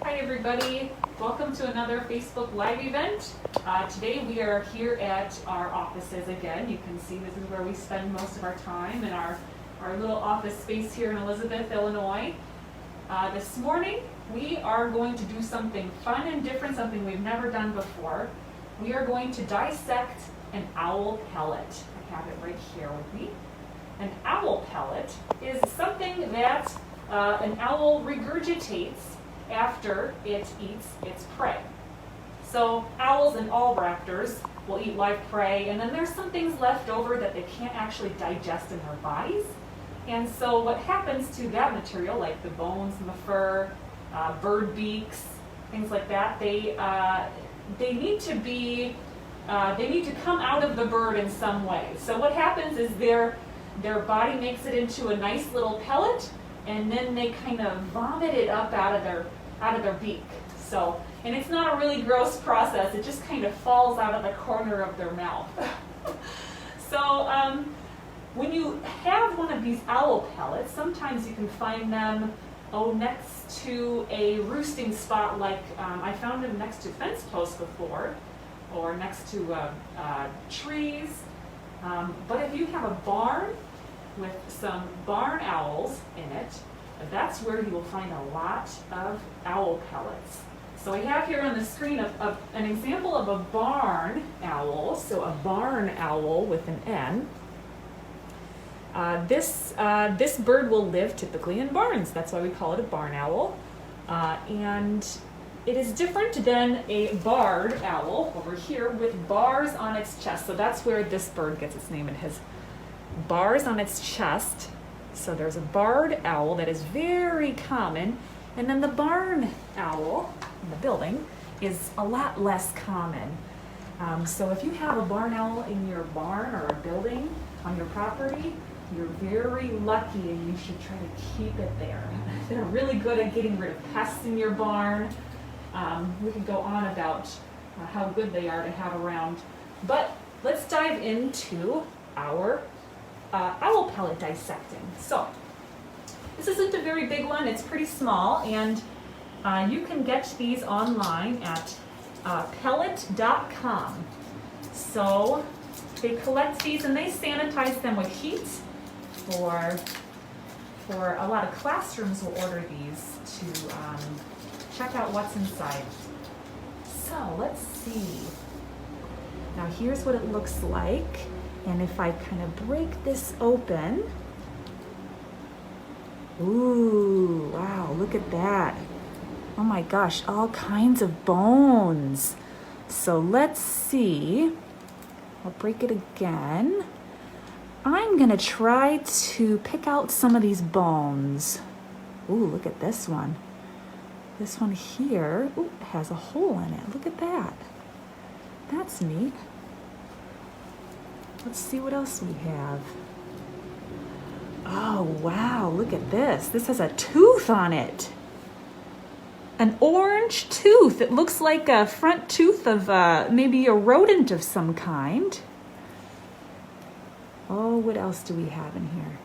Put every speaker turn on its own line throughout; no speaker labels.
Hi everybody, welcome to another Facebook Live event. Today we are here at our offices again. You can see this is where we spend most of our time in our little office space here in Elizabeth, Illinois. This morning we are going to do something fun and different, something we've never done before. We are going to dissect an owl pellet. I have it right here with me. An owl pellet is something that an owl regurgitates after it eats its prey. So owls and all raptors will eat live prey, and then there's some things left over that they can't actually digest in their bodies. And so what happens to that material, like the bones and the fur, bird beaks, things like that, they need to come out of the bird in some way. So what happens is their body makes it into a nice little pellet, and then they kind of vomit it up out of their beak. So, and it's not a really gross process, it just kind of falls out of the corner of their mouth. So when you have one of these owl pellets, sometimes you can find them next to a roosting spot, like I found them next to fence posts before, or next to trees. But if you have a barn with some barn owls in it, that's where you will find a lot of owl pellets. So I have here on the screen an example of a barn owl, so a barn owl with an N. This bird will live typically in barns. That's why we call it a barn owl. And it is different than a barred owl over here with bars on its chest. So that's where this bird gets its name. It has bars on its chest. So there's a barred owl that is very common, and then the barn owl in the building is a lot less common. So if you have a barn owl in your barn or a building on your property, you're very lucky, and you should try to keep it there. They're really good at getting rid of pests in your barn. We could go on about how good they are to have around, but let's dive into our owl pellet dissecting. So this isn't a very big one, it's pretty small, and you can get these online at pellet.com. So they collect these and they sanitize them with heat. For a lot of classrooms will order these to check out what's inside. So let's see. Now here's what it looks like. And if I kind of break this open, ooh, wow, look at that. Oh my gosh, all kinds of bones. So let's see. I'll break it again. I'm gonna try to pick out some of these bones. Ooh, look at this one. This one here, ooh, has a hole in it. Look at that. That's neat. Let's see what else we have. Oh, wow, look at this. This has a tooth on it. An orange tooth. It looks like a front tooth of maybe a rodent of some kind. Oh, what else do we have in here?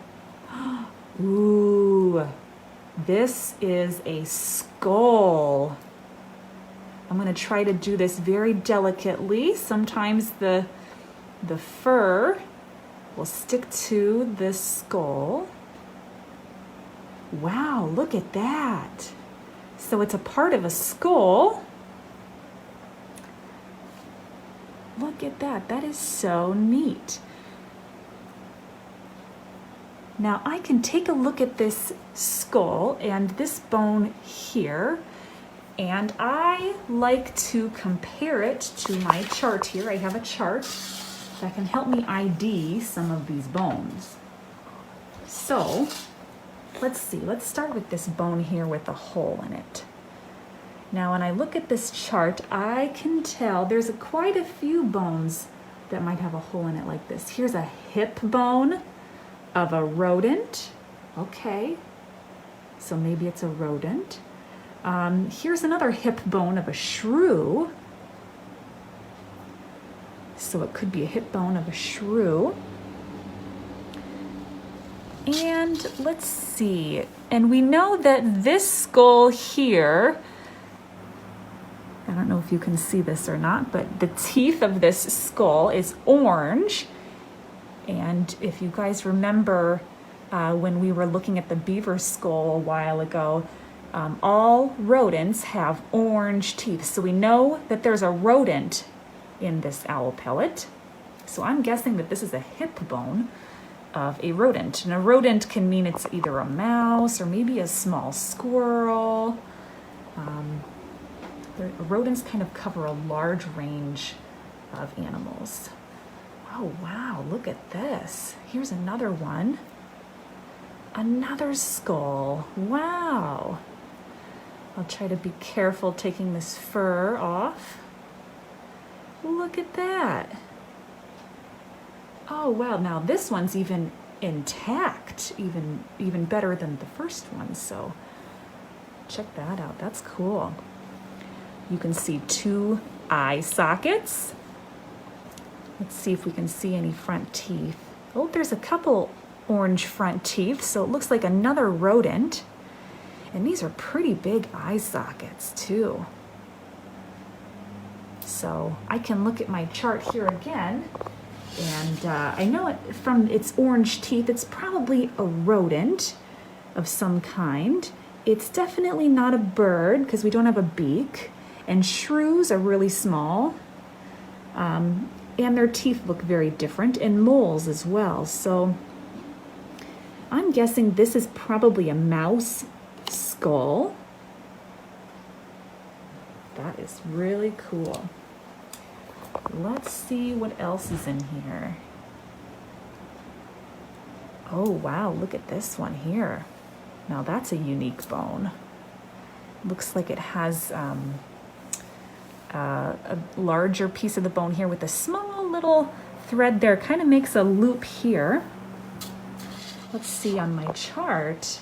Ooh, this is a skull. I'm going to try to do this very delicately. Sometimes the fur will stick to this skull. Wow, look at that. So it's a part of a skull. Look at that. That is so neat. Now I can take a look at this skull and this bone here, and I like to compare it to my chart here. I have a chart that can help me ID some of these bones. So let's see, let's start with this bone here with a hole in it. Now when I look at this chart, I can tell there's quite a few bones that might have a hole in it like this. Here's a hip bone of a rodent. Okay, so maybe it's a rodent. Here's another hip bone of a shrew. So it could be a hip bone of a shrew. And let's see. And we know that this skull here don't know if you can see this or not, but the teeth of this skull is orange. And if you guys remember when we were looking at the beaver skull a while ago, all rodents have orange teeth. So we know that there's a rodent in this owl pellet. So I'm guessing that this is a hip bone of a rodent. And a rodent can mean it's either a mouse or maybe a small squirrel. Rodents kind of cover a large range of animals. Oh wow, look at this. Here's another one. Another skull. Wow. I'll try to be careful taking this fur off. Look at that. Oh wow, now this one's even intact, even better than the first one, so check that out. That's cool. You can see 2 eye sockets. Let's see if we can see any front teeth. Oh, there's a couple orange front teeth, so it looks like another rodent. And these are pretty big eye sockets too. So I can look at my chart here again, and I know it from its orange teeth, it's probably a rodent of some kind. It's definitely not a bird because we don't have a beak. And shrews are really small, and their teeth look very different, and moles as well. So I'm guessing this is probably a mouse skull. That is really cool. Let's see what else is in here. Oh wow, look at this one here. Now that's a unique bone. Looks like it has a larger piece of the bone here with a small little thread there. Kind of makes a loop here. Let's see on my chart.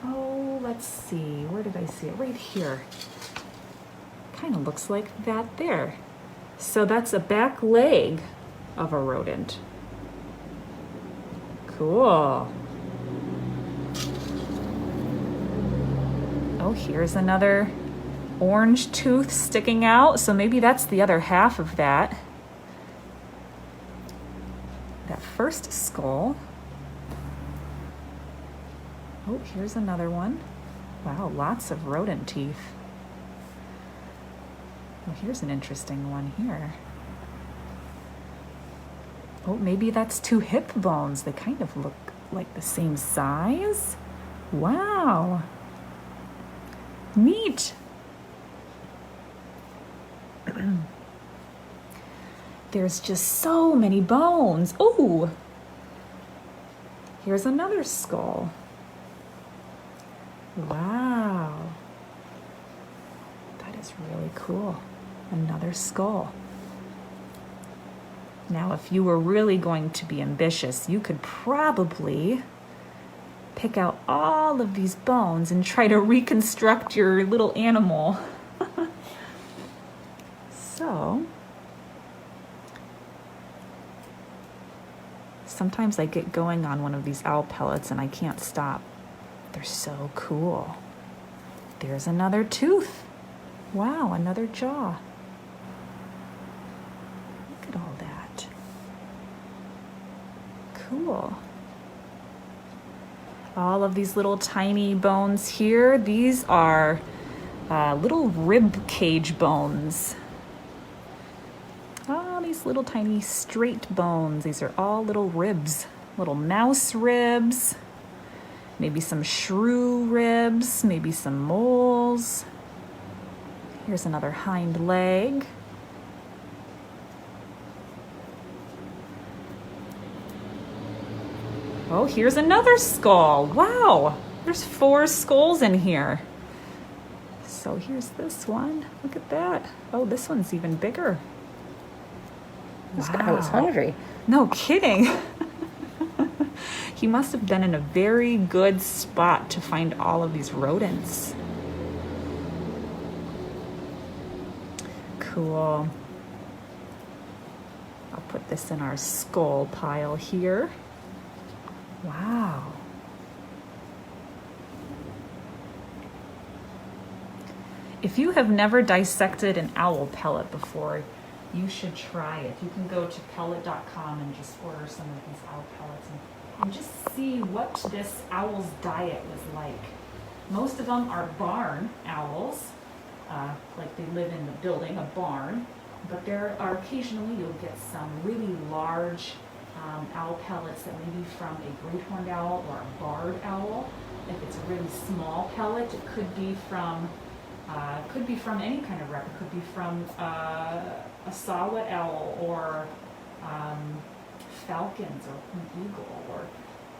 Oh, let's see. Where did I see it? Right here. Kind of looks like that there. So that's a back leg of a rodent. Cool. Oh, here's another orange tooth sticking out. So maybe that's the other half of that first skull. Oh, here's another one. Wow, lots of rodent teeth. Well, here's an interesting one here. Oh, maybe that's 2 hip bones. They kind of look like the same size. Wow. Neat. There's just so many bones. Oh, here's another skull. Wow. That is really cool. Another skull. Now, if you were really going to be ambitious, you could probably pick out all of these bones and try to reconstruct your little animal. So, sometimes I get going on one of these owl pellets and I can't stop. They're so cool. There's another tooth. Wow, another jaw. Look at all that. Cool. All of these little tiny bones here, these are little rib cage bones. Oh, these little tiny straight bones. These are all little ribs, little mouse ribs, maybe some shrew ribs, maybe some moles. Here's another hind leg. Oh, here's another skull. Wow, there's 4 skulls in here. So here's this one. Look at that. Oh, this one's even bigger.
This guy was hungry.
No kidding. He must have been in a very good spot to find all of these rodents. Cool. I'll put this in our skull pile here. Wow. If you have never dissected an owl pellet before, you should try it. You can go to pellet.com and just order some of these owl pellets and just see what this owl's diet was like. Most of them are barn owls, like they live in the building, a barn, but there are occasionally you'll get some really large owl pellets that may be from a great horned owl or a barred owl. If it's a really small pellet, it could be from any kind of rep. It could be from a saw-whet owl or falcons or an eagle or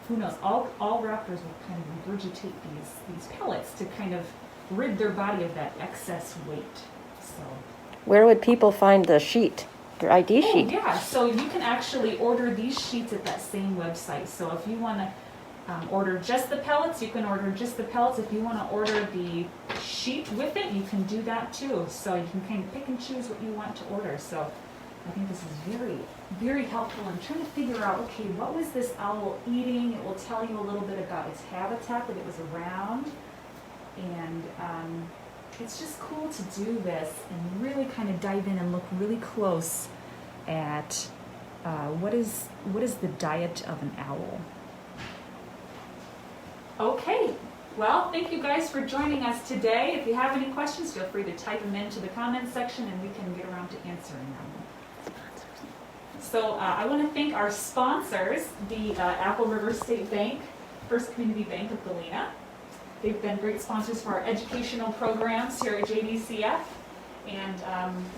who knows. All raptors will kind of regurgitate these pellets to kind of rid their body of that excess weight. So.
Where would people find the sheet, your ID sheet?
Yeah, so you can actually order these sheets at that same website. So if you want to order just the pellets, you can order just the pellets. If you want to order the sheet with it, you can do that too. So you can kind of pick and choose what you want to order. So I think this is very, very helpful in trying to figure out, okay, what was this owl eating? It will tell you a little bit about its habitat that it was around. And it's just cool to do this and really kind of dive in and look really close at what is the diet of an owl. Okay, well, thank you guys for joining us today. If you have any questions, feel free to type them into the comments section and we can get around to answering them. So I want to thank our sponsors, the Apple River State Bank, First Community Bank of Galena. They've been great sponsors for our educational programs here at JDCF, and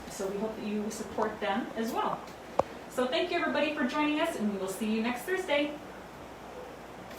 so we hope that you support them as well. So thank you everybody for joining us, and we will see you next Thursday.